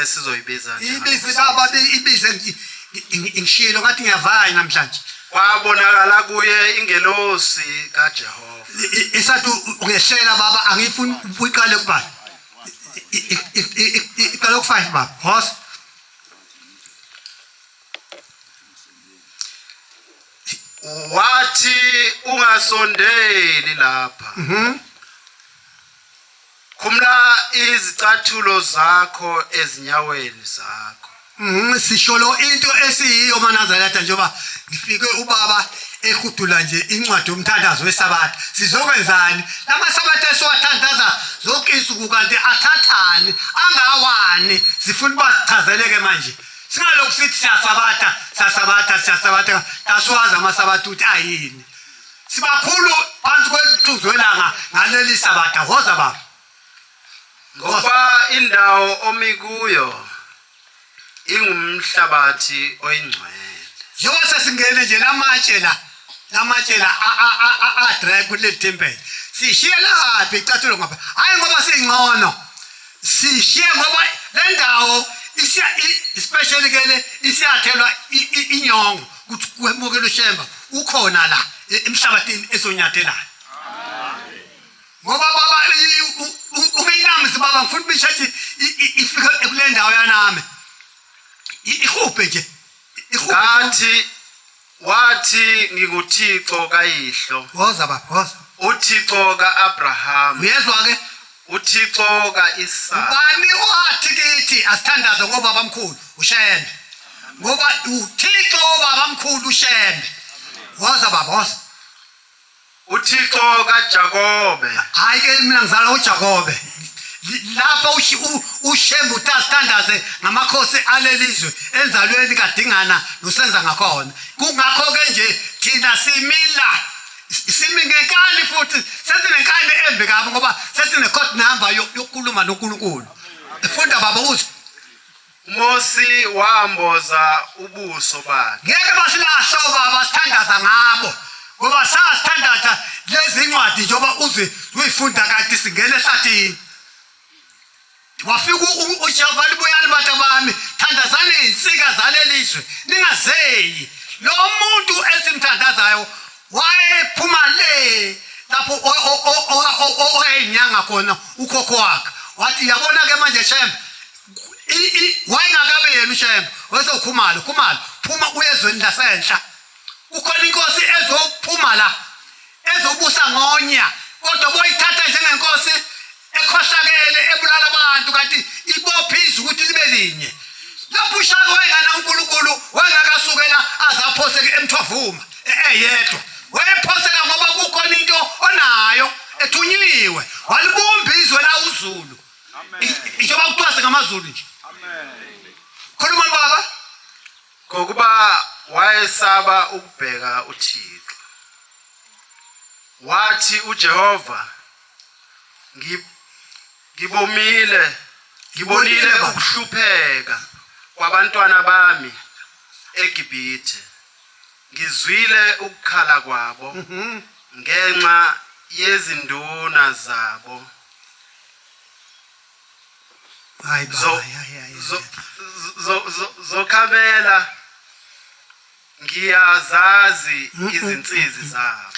sesizoyibiza nje. Ibize baba ibize ngishilo ngathi ngiyavaya namhlanje. Kwabonakala kuye ingelosi kaJehova. Esathi ungeshela baba angifuni uyiqale kuba. Iqale ku5 baba. Hosi. Wathi ungasondeli lapha. Khumla izicathulo zakho ezinyaweni zakho. Sisholo into esiyiyo manazalata njengoba ngifike ubaba ehudula nje incwadi yomthandazo wesabatha. Sizokwenzani? Lamasabatha esiwathandaza zonke izinsuku kanti athathani angawani sifuna basichazeleke manje. Singaloku sithi siyasabatha taswazi amasabatha uthi ayini. Sibakhulu phansi kwethuzo elanga ngaleli sabatha hoza baba. Ngoba indawo omikuyo ingumhlabathi oyingcwele. Njengoba sesingene nje lamatshe la a-dry kule temple. Sishiye lapha icathulo ngapha. Hayi ngoba singcono. Sishiye ngoba le ndawo especially ke isiyathelwa inyongo ukuthi kwemukela ushemba ukhona la emhlabathini esonyathelayo. Ngoba baba ungeyinami sibaba ngifuna ubishathi ifika kule ndawo yanami. Ihuphe nje. Ngathi wathi ngikuThixo kayihlo. Woza baba, woza. uThixo kaAbraham. Uyezwa ke? uThixo kaIsaka. Bani wathi kithi asithandaze ngoba bamkhulu ushembe. Ngoba uThixo babamkhulu ushembe. Woza baba, woza. uThixo kaJakobe. Hayi ke mina ngizala uJakobe. Lapha ushembe utasithandaze ngamakhosi alelizwe enzalweni kadingana nosenza ngakhona. Kungakho ke nje thina simila simingekani futhi sesinenkani embi kabi ngoba sesine code number yokukhuluma noNkulunkulu. Funda baba uthi Mose wamboza ubuso bakhe. ngeke basilahlo baba sithandaza ngabo ngoba sasithandaza lezi incwadi njengoba uze uyifunda kanti singene sathi wafika uJehova libuyani batha bami thandazani insika zalelizwe ningazeyi lo muntu esimthandazayo wayephuma le lapho oyenyanga khona ukhokho wakhe wathi yabona ke manje shembe wayengakabe yena ushembe wesokhumalo phuma uyezweni lasenhla ukhona inkosi ezophuma la ezobusa ngonya kodwa boyithatha njengenkosi ekhohlakele ebulala abantu kanti ibophizwe ukuthi libe linye lapho ushaka wayengana uNkulunkulu wayengakasukela azaphoseke emthwavuma eyedwa wayephoseka ngoba kukhona into onayo ethunyiwe walibumba izwe la uZulu. Njengoba kuthiwa ngamaZulu nje. Amen. Khuluma baba. Ngokuba wayesaba ukubheka uThixo. Wathi uJehova ngibonile ukuhlupheka kwabantwana bami eGibhithe. Ngizwile ukukhala kwabo ngenxa yezinduna zabo. Hayi baba Zokhamela ngiyazazi izinsizi zabo.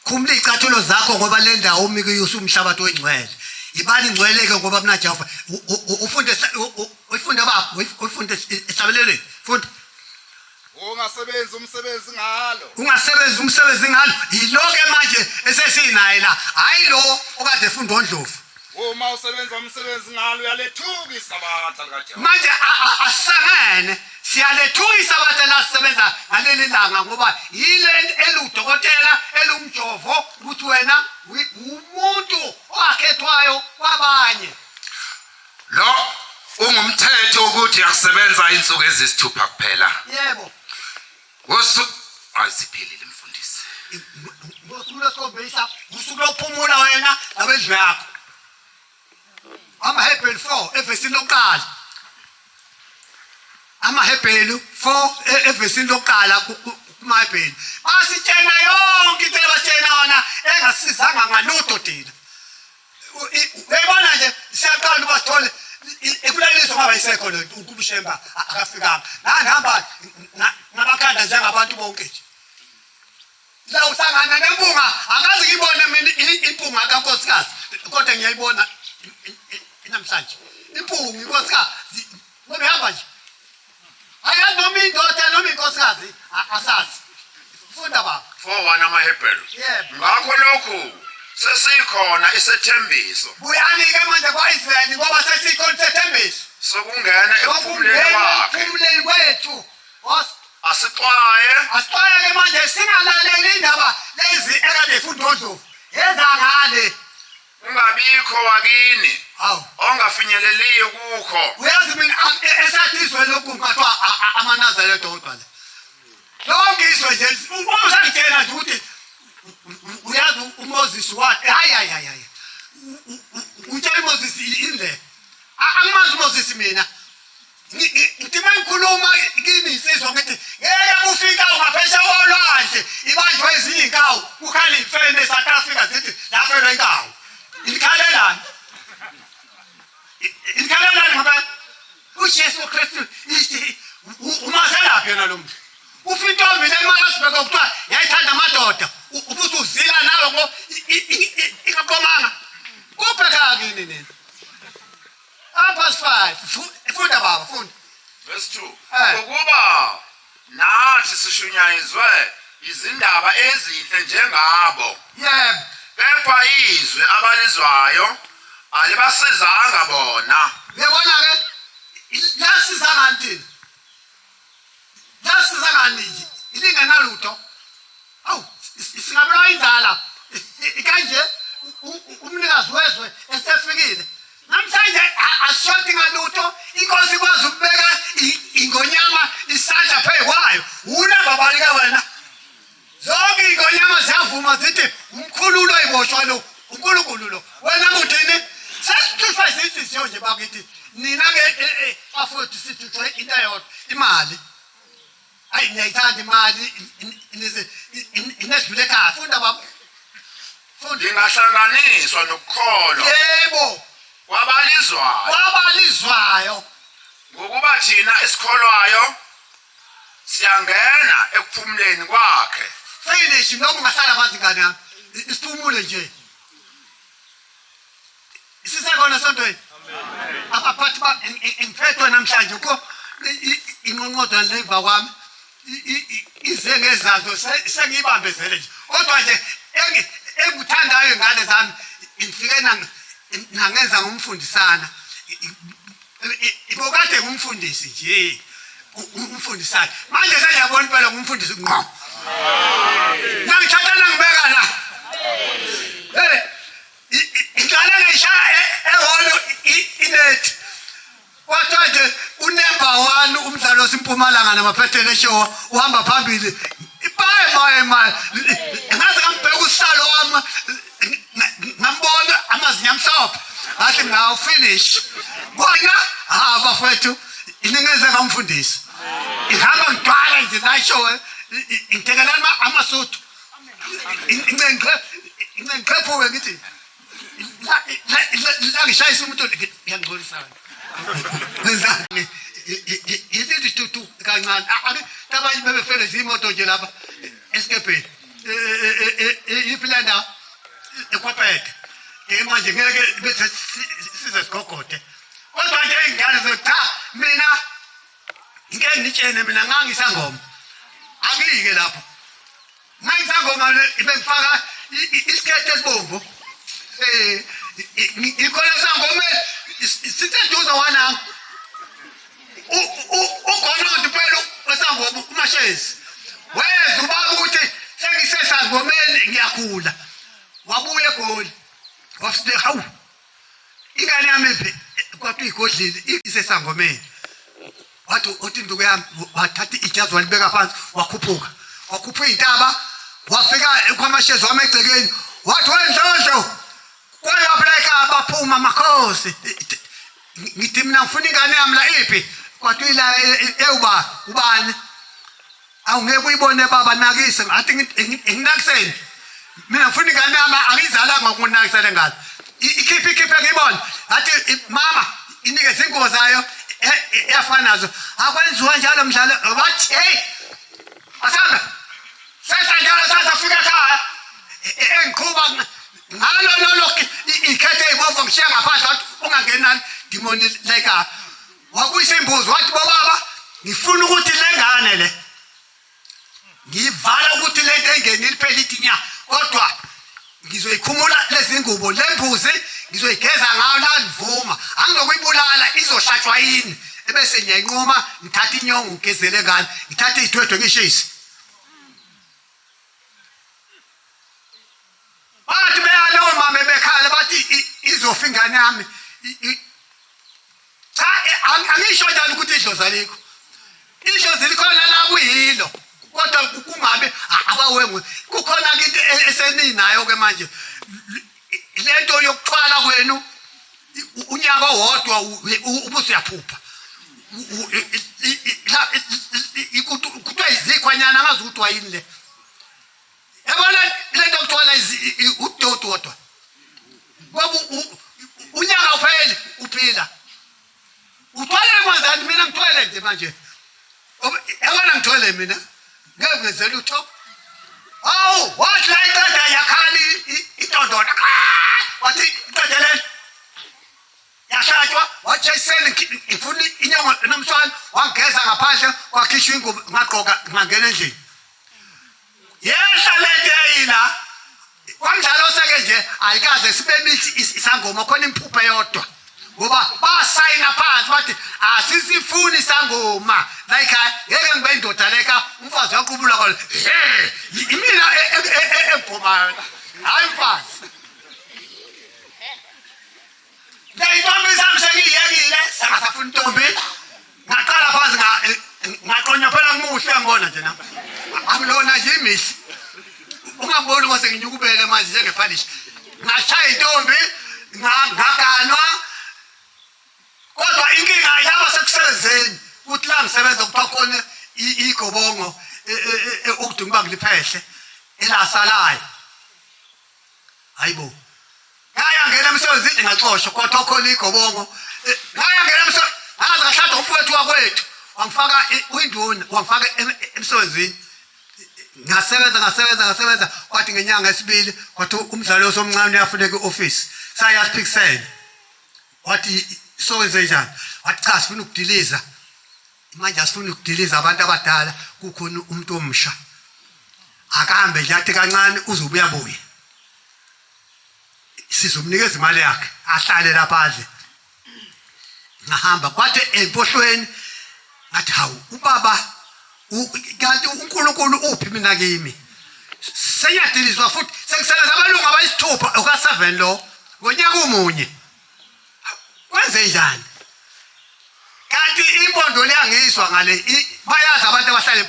khumula icathulo zakho ngoba le ndawo umikuyo umhlabathi oyingcwele. Ibani ingcweleke ngoba mina Jehova ufunde baba ufunde esabeleleni funda. Ungasebenzi umsebenzi ngalo yiloke manje esesinaye la hayi lo okade efunda ondlovu. Uma usebenza umsebenzi ngalo uyalethuka isabatha likaJehova. Manje asangene siyalethuka isabatha la sisebenza ngaleli langa ngoba yile eludokotela elumjovo ukuthi wena umuntu owakhethwayo kwabanye. Lo ungumthetho ukuthi yakusebenza insuku ezisithupha kuphela. Yebo. Ayisiphelile mfundisi. Ngosuku lesikhombisa usuku lokuphumula wena nabendlu yakho. AmaHebheru 4 evesini lokuqala. AmaHebheru 4 evesini lokuqala kumaHebheru. Basitshena yonke into ebasitshena yona engasizanga ngalutho thina. Uyabona nje siyaqala uba sithole ekulaliswa ngaba isekho lo uKubushemba akafikanga nahamba nabakhanda njengabantu bonke nje la usangana nempunga akazi ngibone mina impunga kaNkosikazi kodwa ngiyayibona namhlanje impunga inkosikazi ngoba ihamba nje ayazi noma indoda noma inkosikazi asazi funda baba 4:1 amaHebheru yebo ngakho lokhu sesikhona isethembiso buyani ke manje kwaIsrael ngoba sesikhona isethembiso sokungena ekuphumuleni kwakhe ekuphumuleni kwethu asixwaye asixwaye ke manje singalaleli indaba lezi ekade ifunda oDlovu ezangale ungabikho wakini awu ongafinyeleliyo kukho uyazi mina esathiswe lokhu ngathiwa amanazarete odwa le lonke iswe nje usangitshela nje ukuthi uyazi uMoses wathi hayi utshela uMoses indlela angimazi uMoses mina ngithi mangikhuluma kimi isizwe ngithi ngeke ufika ungaphesha kolwandle ibanjwe ezinye inkawu ukhala imfene eSouth Africa zithi lafela inkawu ikhalelani ngoba uJesu Kristu ithi umaselaphi yena lo muntu ufa intombi le eMarasburg okuthiwa yayithanda amadoda ubuthi uzila nawe ngo ingaqomanga kubheka kini nina verse 5 funda baba funda verse 2 ukuba nathi sishunyayizwe izindaba ezinhle njengabo yebo kepha izwe abalizwayo alibasizanga bona uyabona ke lasiza ngantini lasiza ngani ilingenalutho awu singabulawa inzala kanje umnikazi wezwe esefikile namhlanje asishoti ngalutho inkosi ikwazi ukubeka ingonyama isandla phezu kwayo unababalika wena zonke ingonyama ziyavuma zithi umkhululo iboshwa lo uNkulunkulu lo wena uthini sesithuthwa izinhliziyo nje bakithi nina ke afowethu sithuthwe into eyodwa imali hayi ngiyayithanda imali inesidlule ekhaya funda baba funda ingahlanganiswa nokukholwa yebo kwabalizwayo ngokuba thina esikholwayo siyangena ekuphumuleni kwakhe finish noma ungahlala phansi ngane yami isiphumule nje isisekhona sontweni abaphathi ngiphethe namhlanje ko inqonqodo leva kwami izengezazo sengibambezele nje kodwa nje engikuthandayo ingane zami ngifike nangenza ngumfundisana ibokade ngumfundisi nje umfundisana manje sengiyabona impela ngumfundisi ngqo nangithatha nangibeka la ingane ngishaya eholo inethi kwathi nje uNemba 1 umdlalo osimpumalanga namaphethele show uhamba phambili ibaye ngaze ngambheka usalo wami ngambona amazinyo amhlophe athi ngaw finish bona bafethu iningeze ngamfundisi ihamba ngidwala nje la show intekelana amasuthu incenqephuke ngithi la ngishayisa umuntu ngiyangcolisana ngizani izinto zituthu kancane abanye bebefele izimoto nje lapha esikepeni iplanda ekwaphethe manje ngeke bese size sigogode kodwa nje ingane zocha mina ngeke ngitshene mina ngangisangoma akike lapho ngangisangoma bengifaka isikete esibomvu ikhona sangoma siseduze wananga ukhona phela esangoma umashezi weza ubaba ukuthi sengisesangomeni ngiyakhula wabuye egoli wafike hawu ingane yami kwathi igodlile isesangomeni wathi uthi induku yami wathatha ijazi walibeka phansi wakhupha intaba wafika kwamashezi wami egcekeni wathi wendlondlo kwayapheka abaphuma makhosi ngithi mina ngifuna ingane yami la iphi kwathi ila ubani awungeke uyibone baba nakise ngathi nginakiseni mina ngifuna ingane yami angizala ngokunakisela ngalo ikhiphe ngibone athi mama inikeze ingozi yayo eyafana nazo akwenziwa njalo mdlalo bathi hey asana sesa njalo sasafika ekhaya engiqhuba ngalo lokho ikhethe ibomvu ngishiya ngaphandle wathi ungangenani demoni like wakuyisa imbuzi wathi bobaba ngifuna ukuthi lengane le ngivala ukuthi lento engene liphela ithi nya kodwa ngizoyikhumula lezi ngubo lembuzi ngizoyigeza ngayo la ndivuma angizokuyibulala izohlatshwa yini ebese ngiyanqoma ngithatha inyongo ngigezele ngane ngithatha izithwethwe ngishisi bathi beyalo mama bekhala bathi izofa ingane yami cha angisho njalo ukuthi idlozi alikho idlozi likhona la kuyilo kodwa kungabe abawengu kukhona into eseninayo ke manje lento yokuthwala kwenu unyaka owodwa ubusiyaphupha kuthiwa izikhwanyana angazi ukuthi wayini le yabona lento yokuthwala udoti wodwa unyaka uphele uphila uthwale kwenzani mina ngithwele nje manje yabona ngithwele mina ngeke ngenzele utho awu wathi la iqeda yakhali intondona wathi iqedele yashajwa wathi eseni ngifuna inyongo nomswana wangeza ngaphandle wakhishwa ingubo ngaqoka ngangena endlini yesha lento yina kwamdlalo seke nje ayikaze sibe mithi isangoma khona imphupho yodwa ngoba basayina phansi bathi asisifuni sangoma like ngeke ngibe indoda leka umfazi waqubula kwalo imina ebhomayo hayi mfazi ntombi sami sengiyekile sengasafuna intombi ngaqala phansi ngaqonya phela ngimuhle ngibona nje nami akulona nje imihle ungaboni kwase nginyukubele manje njengephalishi ngashaya intombi ngaganwa kodwa inkinga yaba sekusebenzeni ukuthi la ngisebenza kupha khona igobongo okudinga ngiliphehle elasalayo hayibo ngaya ngena emsebenzini ngaxoshwa kodwa khona igobongo ngaya ngena emsebenzini ngaze ngahlatha umfowethu wakwethu wangifaka uyinduna wangifaka emsebenzini ngasebenza kwathi ngenyanga esibili kwathi umdlalo osomncane uyafuneka e-office sayasiphikisela wathi sowenze njani wathi cha sifuna ukudiliza manje asifuna ukudiliza abantu abadala kukhona umuntu omsha akahambe nje athi kancane uzobuya buye sizomnikeza imali yakhe ahlale lapha adle ngahamba kwathi empohlweni ngathi hawu ubaba kanti uNkulunkulu uphi mina kimi seyadilizwa futhi sekusebenza abalungu abayisithupha oka7 lo ngonyaka omunye kwenze njani kanti impondo leyangizwa ngale bayazi abantu abahlala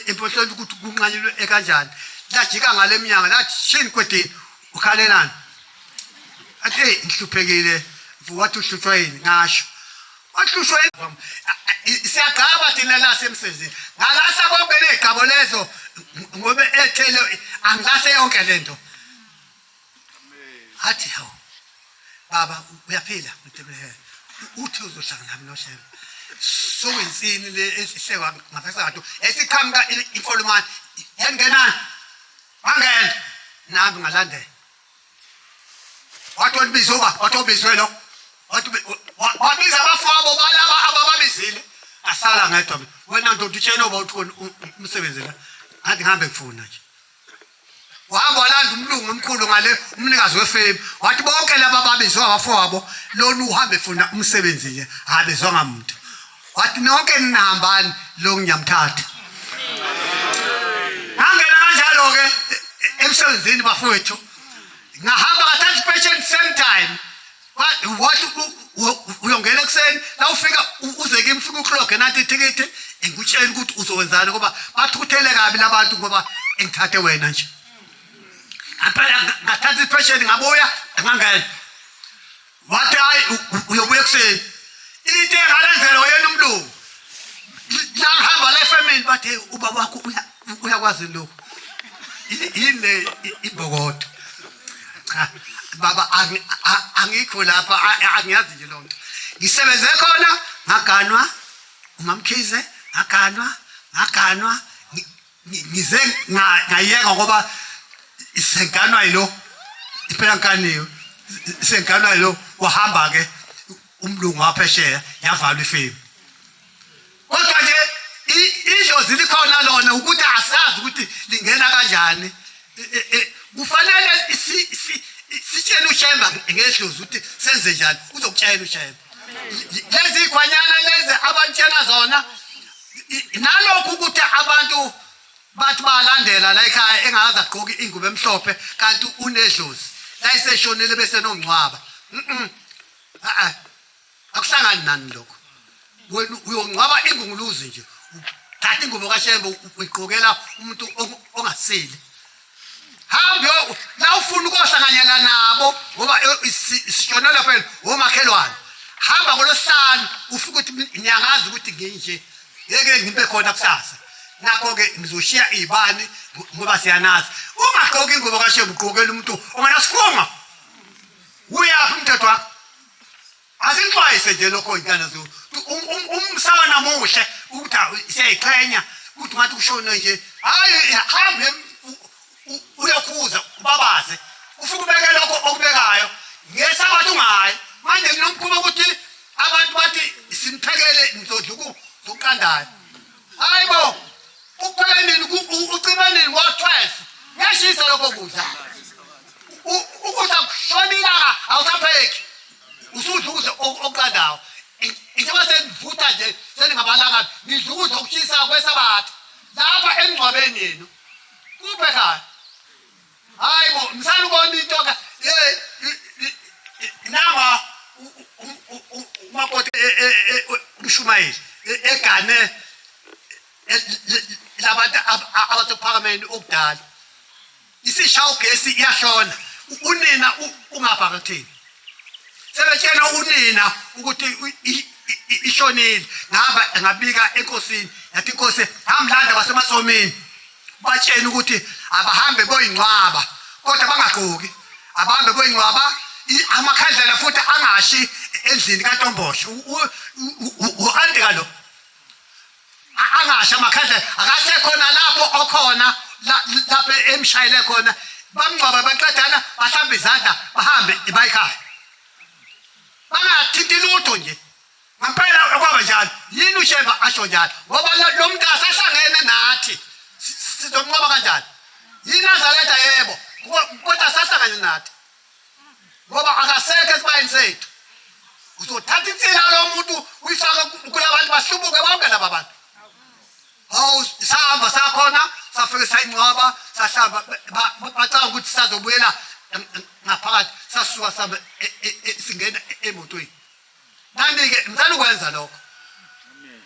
empohlweni ukuthi kunqanyelwe ekanjani lajika ngale minyanga lathi shini kwedini ukhalelana athi ngihluphekile wathi uhluthwa yini ngasho wahlushwa siyagaba thina la semsebenzini ngalasa konke legabo lezo ngoba ethele angilase yonke lento athi hawu baba uyaphila mntebele uthi uzohlangana nami noshema sokwenzini le esihlekwa ngafesathu esiqhamuka infolomani yangenani wangena nami ngalandela wathi wanibizoba wathi ubizwelo wabiza abafowabo balaba abababizile asala ngedwa wena ndoda utshela uba uthi umsebenzi la ngathi ngihambe ngifuna nje wahamba walanda umlungu omkhulu ngale umnikazi wefame wathi bonke laba babizwa abafowabo lolu uhambe funa umsebenzi nje abizwa ngamuntu wathi nonke ninahambani lo ngiyamthatha ngangena kanjalo ke emsebenzini bafowethu ngahamba ka30 patient same time wathi uyongena ekseni la ufika uze kimi ufika uclock nathi itikiti engikutshela ukuthi uzowenzana ngoba bathukuthele kabi labantu ngoba engithathe wena nje aphela ngathatha ipatient ngabuya ngangena wathi hayi uyobuya ekseni into engalendlela yena umlungu la ngihamba la efamily bathe ubaba wakho uyakwazi lokho yini ibhokodo baba angikho lapha angiyazi nje lonto ngisebenze khona ngaganwa uMamkhize ngaganwa ngize ngayeka ngoba isenganwa yilo iphela nkaniwe isenganwa yilo wahamba ke umlungu waphesheya yavalwa ifemu kodwa nje idlozi likhona lona ukuthi asazi ukuthi lingena kanjani kufanele sitshele uShemba ngedlozi ukuthi senze njani uzokutshela uShemba lezi khwanyana lezi abantshena zona nalokho ukuthi abantu bathi balandela la ekhaya engaza gqoka ingubo emhlophe kanti unedlozi la iseshonile bese nongcwaba akuhlangani nani lokho wena uyongcwaba ingunguluzi nje thatha ingubo kaShemba uyigqokela umuntu ongasili hambe la ufuna ukuhlanganyela nabo ngoba sishonela phela omakhelwane hamba ngolosihlanu ufika ukuthi ngiyangazi ukuthi nginje ngeke ngibe khona kusasa nakho ke ngizoshiya izibani ngoba siyanazi ungagqoki ingubo kaShemba ugqokela umuntu ongenasifunga uyaphi umthetho wakho asixwayise nje lokho inkana zo umsana muhle ukuthi siyayiqhenya ukuthi ngathi ushone nje hayi hambe uyakhuza ubabaze ufike ubeke lokho okubekayo ngesabathu ungayi manje nginomkhulu ukuthi abantu bathi simphekele ngizodluku zokuqandayo hayibo uphele nini ucima nini ngo-12 ngiyashisa lokho kudla ukudla kushonilanga awusapheki usudla ukudla okuqandayo njengoba senivutha nje seningabalanga nidla ukudla okushisa kwesabatha lapha emngcwabeni yenu kuphe khaya hayibo msana ubona into ka nanga umakoti umshumayeli egane labantu abasephakameni okudala isishawa ugesi iyashona unina ungapha kuthini sebetshena unina ukuthi ishonile ngabika enkosini yathi inkosi hamlanda basemasomeni batshena ukuthi abahambe boyingcwaba kodwa bangagqoki abahambe boyingcwaba amakhandlela futhi angashi endlini kaNtombosho u-antika lo angasha amakhandlela akasekhona lapho okhona lapho emshayele khona bamngcwaba baqedana bahlamba izandla bahambe bayikhaya bangathinti lutho nje ngempela kwaba njalo yini uShemba asho njalo ngoba lo muntu asahlangene nathi sizomnqoba kanjani yini azaletha yebo kodwa asahlangene nathi ngoba akasekho esibayeni sethu uzothatha insila lo muntu uyifaka kulabantu bahlubuke bonke laba bantu hawu sahamba sakhona safike sayingcwaba sahlamba bacanga ukuthi sizobuyela ngaphakathi sasuka sabe singena emotweni nani-ke msana ukwenza lokho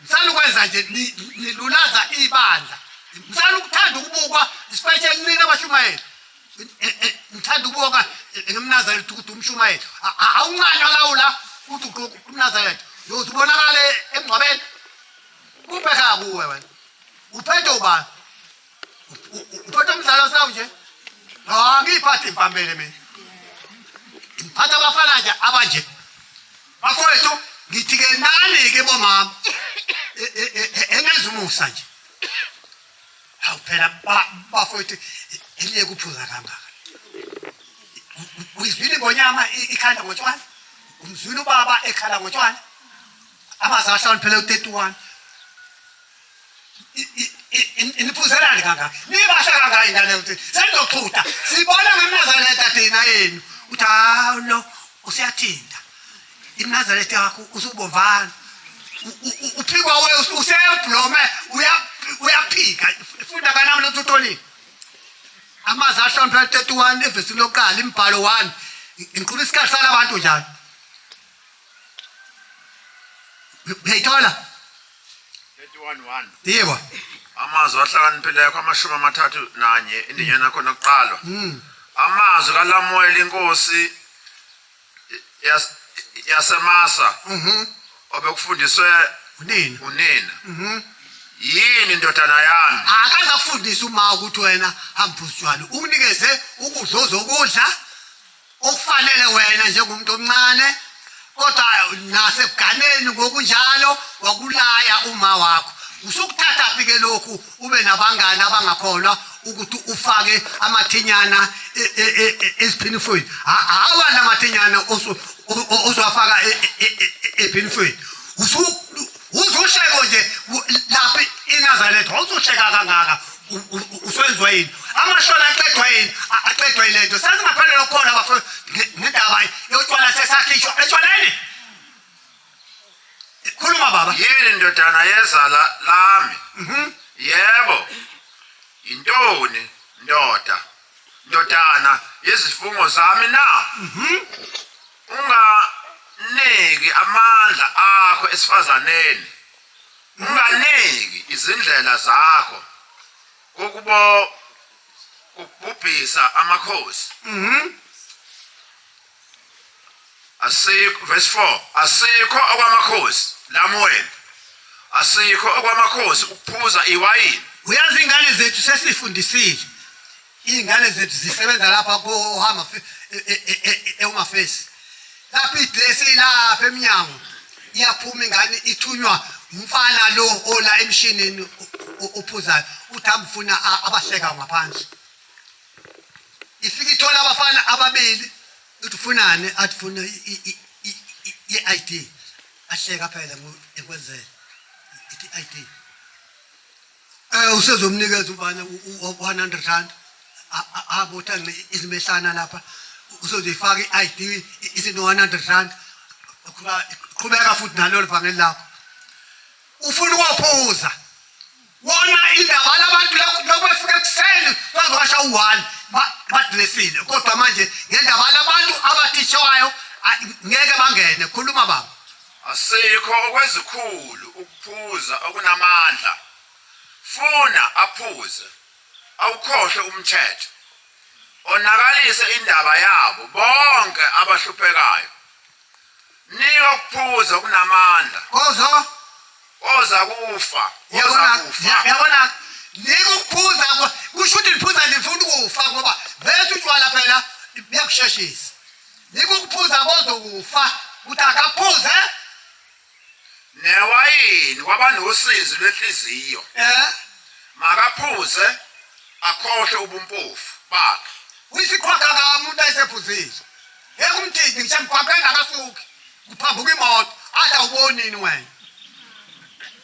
msana ukwenza nje nilulaza ibandla msana ukuthanda ukubukwa especially nina abashumayeli ngithanda ukuboka ngemnazaretha ukuthi umshumayeli awuncanywa lawula ukuthi umnazaretha yozibonakale emngcwabeni kubheka kuwe wena uphethe ubani uphethe umdlalo sawo nje ngiphathe impambele mina ngiphatha abafana nje abanje bafowethu ngithi-ke nani-ke bomama engenza umusa nje hawu phela bafowethu eliye kuphuza kangaka uyizwile ngonyama ikhanda ngotshwana umzwile ubaba ekhala ngotshwana abazahlawuli phela u-31 niphuzelani kangaka nibasha kangaka ingane ukuthi senizoxhutha sibona ngemnazaretha thina yenu ukuthi hawu lo usiyathinta imnazaretha yakho usubomvana uphikwa we useblome uyaphika funda kanami lo tutolini amazi ahlawuli phela 31 evesini lokuqala imbhalo 1 ngiqula isikhathi salabantu njalo uyayithola 31:1 yebo amazwi ahlakanipheleyo kwa31 indinyana khona kuqala amazwi kaLamueli inkosi yaseMasa obekufundiswe unina yini ndodana yami akaza kufundisa uma ukuthi wena hamba usijwala ukunikeze ukudla ozokudla okufanele wena njengomuntu omncane kodwa nasekuganeni ngokunjalo wakulaya uma wakho usukuthatha ke lokhu ube nabangani abangakholwa ukuthi ufake amathinyana esiphinifweni hawa namathinyana ozwafaka ephinifweni uzusheko nje lapha eNazaretha uzusheka kangaka uswenziwa yini amashona aqedwa yile nto sasingaphelele khona bafo ngendaba yotshwala sesakhishwa etshwaleni khuluma baba yini ndodana yezala lami yebo intoni ndodana yezifungo zami na unganiki amandla akho esifazaneni unganiki izindlela zakho ukubhubhisa amakhosi asikho verse 4 asikho okwamakhosi lamuwena asikho okwamakhosi ukuphuza iwayini uyazi ingane zethu sesifundisile ingane zethu zisebenza lapha kohama eumafesi lapha idresi lapha eminyango iyaphuma ingane ithunywa umfana lo ola emshinini ophuzayo uthi amfuna abahleka ngaphandle ifika ithola abafana ababili uthi ufunani athi funa i-ID ahleka phela ekwenzela i-ID usezomnikeza ubani 100 rand abotha izimehlana lapha usozoyifaka i-ID isino 100 rand qhubeka futhi nalolu vangeli lakho ufuna ukuphuza wona indaba labantu lokufika ekuseni bazowasha u1 badresile kodwa manje ngendaba labantu abathishwayo ngeke bangene khuluma baba asikho okwezikhulu ukuphuza okunamandla funa aphuze awukhohle umthetho onakalise indaba yabo bonke abahluphekayo nika ukuphuza okunamandla oza kufa yabona nika ukuphuza kusho ukuthi liphuza lifuna ukufa ngoba vese utshwala phela buyakusheshisa nika ukuphuza bozokufa ukuthi akaphuze newayini kwabanosizi lwenhliziyo makaphuze akhohle ubumpofu bakhe uyisiqhwaga kamuntu ayisephuzile ekumthindi ngishamqhaqeni akasuki kuphambuka imoto athi awubonini wena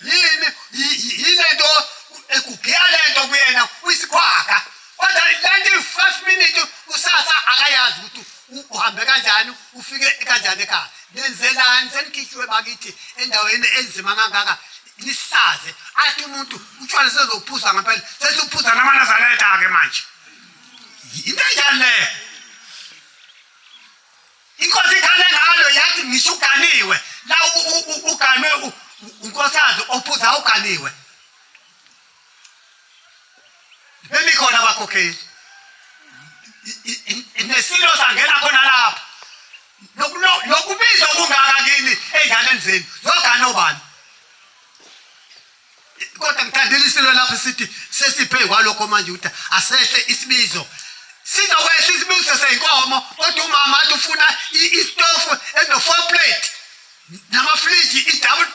yile nto ekugiya le nto kuyena uyisiqhwaga kodwa lento 5 minutes usasa akayazi ukuthi uhambe kanjani ufike kanjani ekhaya nenzelani senikhishwe bakithi endaweni enzima kangaka lisaze athi umuntu utshwala sezophuza ngempela sesiphuza namanazareta ke manje into enjani le inkosi ikhale ngalo yathi ngishuganiwe la uganwe unkosazi ophuza uganiwe bemikhona abakhokheli nesilo sangena khona lapha lokubizwa kungaka kini ey'nganeni zenu zogana obani kodwa ngithandile isilo lapho sithi sesiphe kwalokho manje ukuthi asehle isibizo sizokwehla isibizo seyinkomo kodwa umama athi ufuna istofu eno-4 plate namafriji i-double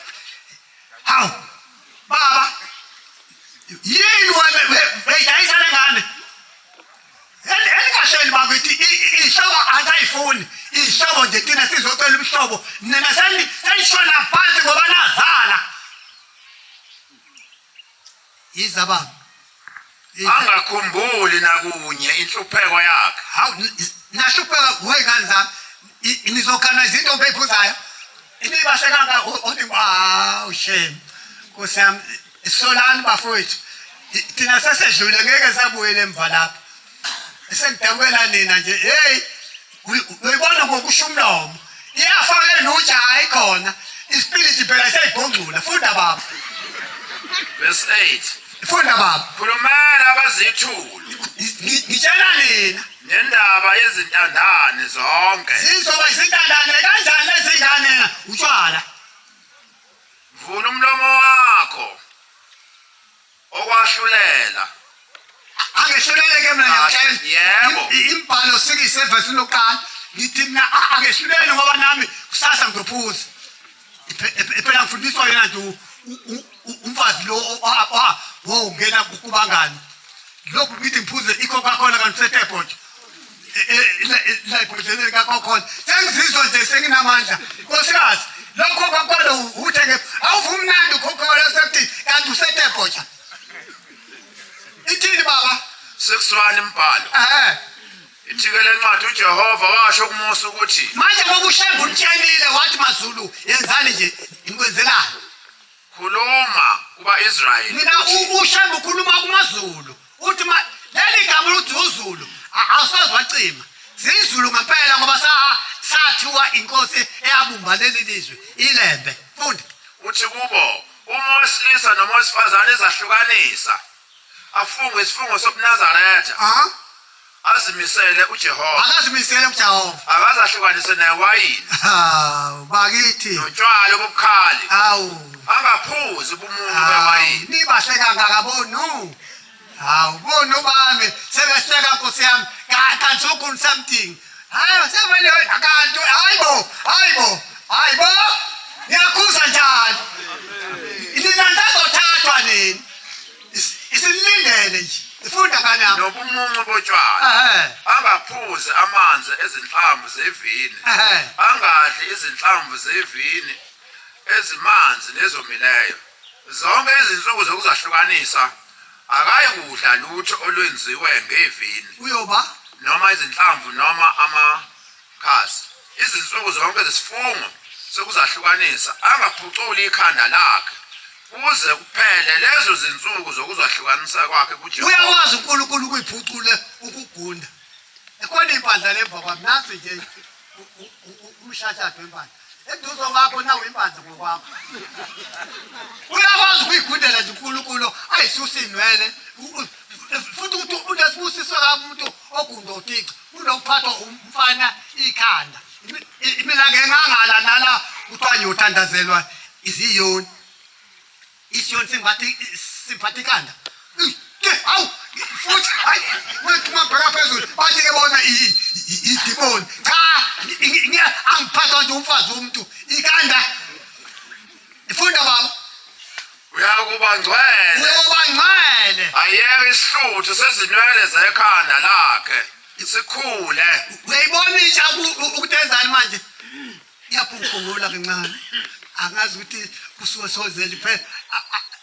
hawu baba yini weyidayisa lengane elikasheli bakithi iy'hlobo azayifuni iy'hlobo nje thina sizocela umhlobo nina senishona phansi ngoba nazala yiza baba angakhumbuli nakunye inhlupheko yakhe hawu nahlupheka wey'ngane zami nizokhanwa izinto beyiphuzayo inibasekanga othi hawu shame nkosi yami solani bafowethu thina sesedlule ngeke sabuyele emva lapha esengidabukela nina nje hey uyibona ngokusho umlomo iyafakele nutsha hayi khona ispiriti phela seyibhongcula funda baba verse 8 funda baba khulumela abazithulu ngitshela nina nendaba yezintandane zonke zizoba izintandane kanjani ezingane utshwala vula umlomo wakho okwahlulela angehluleleke mina Yebo. ngiyakushayela imbhalo 6 evesini lokuqala ngithi mina akehluleni ngoba nami kusasa ngizophuza phela ngifundiswa yena nje umfazi lo ungena kubangani lokhu ngithi ngiphuze i-Coca-Cola kanti setepho nje la ibhodleleni ka-Coca-Cola sengizizwa nje senginamandla nkosikazi lo Coca-Cola uthenge awuvumi mnandi u-Coca-Cola sekuthi kanti usetepho nje ithini baba sekuswana imbhalo ithikele encwadi uJehova washo kuMose ukuthi manje ngoba uShembe utshelile wathi maZulu yenzani nje ingikwenzelani khuluma kuba-Israyeli mina uShembe ukhuluma kumaZulu uthi leli gama luthi uZulu awusoze wacima zizulu ngempela ngoba sathiwa inkosi eyabumba leli lizwe ilembe funda uthi kubo uma owesilisa noma owesifazane ezahlukanisa afunge isifungo sobuNazaretha azimisele uJehova akazimisele uJehova akazahlukanise newayini bakithi notshwala obukhali awu angaphuzi ubumuncu bewayini nibahle kangakabonu hawu bono bami sebehleka nkosi yami kanti sokhulu something hayi sebele akantu hayibo ngiyakhuza njalo ilinantazothathwa nini isilindele nje ifunda kanami nobumuncu botshwala angaphuzi amanzi ezinhlamvu zevini angadli izinhlamvu zevini ezimanzi nezomileyo zonke izinsuku zokuzahlukanisa akayikudla lutho olwenziwe ngevini uyoba noma izinhlamvu noma amakhasi izinsuku zonke zesifungo sokuzahlukanisa angaphuculi ikhanda lakhe kuze kuphele lezo zinsuku zokuzahlukanisa kwakhe kuJehova uyakwazi uNkulunkulu ukuyiphucula ukugunda ekhona impandla lemva kwami nasi nje umshashado wempandla eduzo kwakho nawe impandla ngokwakho uyakwazi ukuyigundela nje uNkulunkulu ayisusa inwele futhi ukuthi unesibusiso kamuntu ogunda uThixo unokuphathwa umfana ikhanda mina ke ngangala nala kuthiwa ngiyothandazelwa iziyoni isiyoni simphathi ikhanda awu futhi hayi ngibheka phezulu bathi ke bona idimoni cha angiphathwa nje umfazi womuntu ikhanda ifunda baba uyakuba ngcwele ayeke isihluthu sezinwele zekhanda lakhe sikhule uyayibonisa ukuthi enzani manje iyaphungula kancane angazi ukuthi kusuke sozeli phela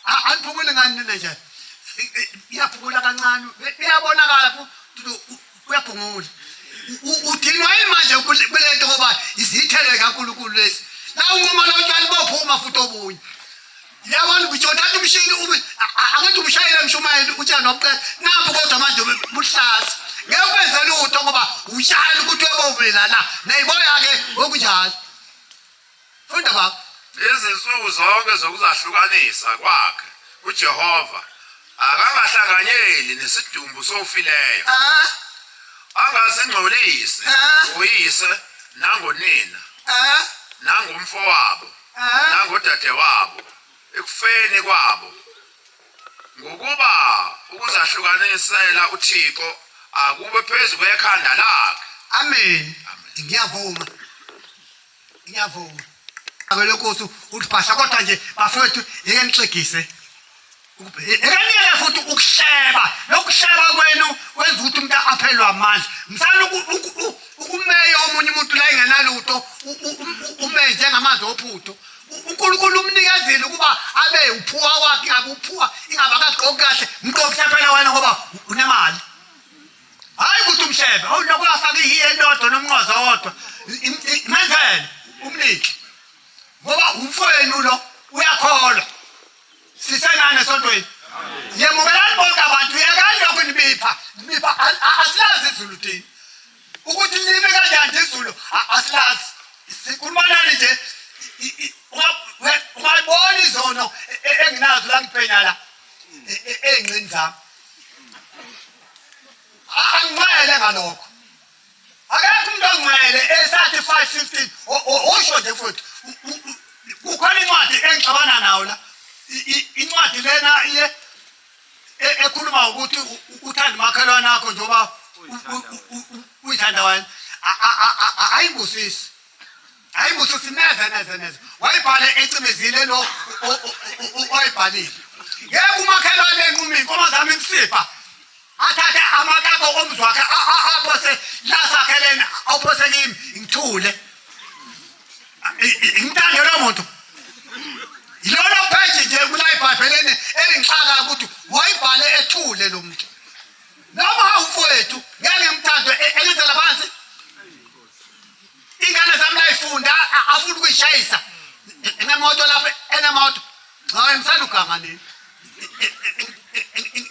angiphungule ngani nje iyaphungula kancane iyabonakala futhi uyaphungula udinwa yini manje kulento ngoba izithele kaNkulunkulu lesi la unqoma lotshani bophuma futhi obunye yabona ukuthi uthatha umshini ube angathi umshayela emshumayeli utshani nobuqeda napho kodwa manje buhlaza ngeke wenze lutho ngoba utshani ukuthi webovela la nayiboya ke okunjalo funda baba izinsuku zonke zokuzahlukanisa kwakhe uJehova akangahlanganyeli nesidumbu sofileyo angasingcolisi uyise nangonina nangumfowabo nangodadewabo ekufeni kwabo ngokuba ukuzahlukanisela uThixo akube phezulu kwekhanda lakhe amen ngiyavuma abelokosi uthi phasha kodwa nje bafowethu yeke nixegise ekaniye futhi ukusheba lokusheba kwenu wenza ukuthi umuntu aphelwe amandla mfana ukumeya omunye umuntu la engenalutho umenze ngamanzi ophutho uNkulunkulu umnikezile ukuba abe uphuwa wakhe ingabe uphuwa ingabe akagqoki kahle mqokisa phela wena ngoba unemali hayi ukuthi umshebe awunokwafaka ihiye lodwa nomnqozo wodwa menzele umniki ngoba umfowenu lo uyakholwa sisenane esontweni yemukelani bonke abantu yekani lokhu nibipha asilazi izulu thina ukuthi libe kanjani izulu asilazi sikhulumanani nje ungayibona izono enginazo la ngiphenya la ey'ngcini zami angcwele ngalokho akekho umuntu ongcwele esathi 5:15 osho nje futhi kukhona incwadi engixabana nawo la incwadi lena iye ekhuluma ukuthi uthanda umakhelwane akho njengoba uyithanda wena ayibusisi neze wayibhale ecimezile lo oyibhalile ngeke umakhelwane enqumini inkomo zami imsipha athathe amakako omzwakhe aphose la sakhelene awuphose kimi ngithule ngimthande lo muntu yilona page nje kula iBhayibhelini elingixaka ukuthi wayibhale ethule lo muntu noma umfowethu ngeke ngimthande elizela phansi ingane zami layifunda afuna ukuyishayisa enemoto lapha enemoto hayi msana uganga nini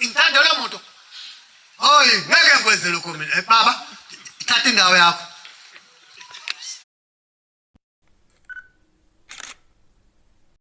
ngithanda lo muntu hoyi ngeke ngikwenze lokho mina baba thatha indawo yakho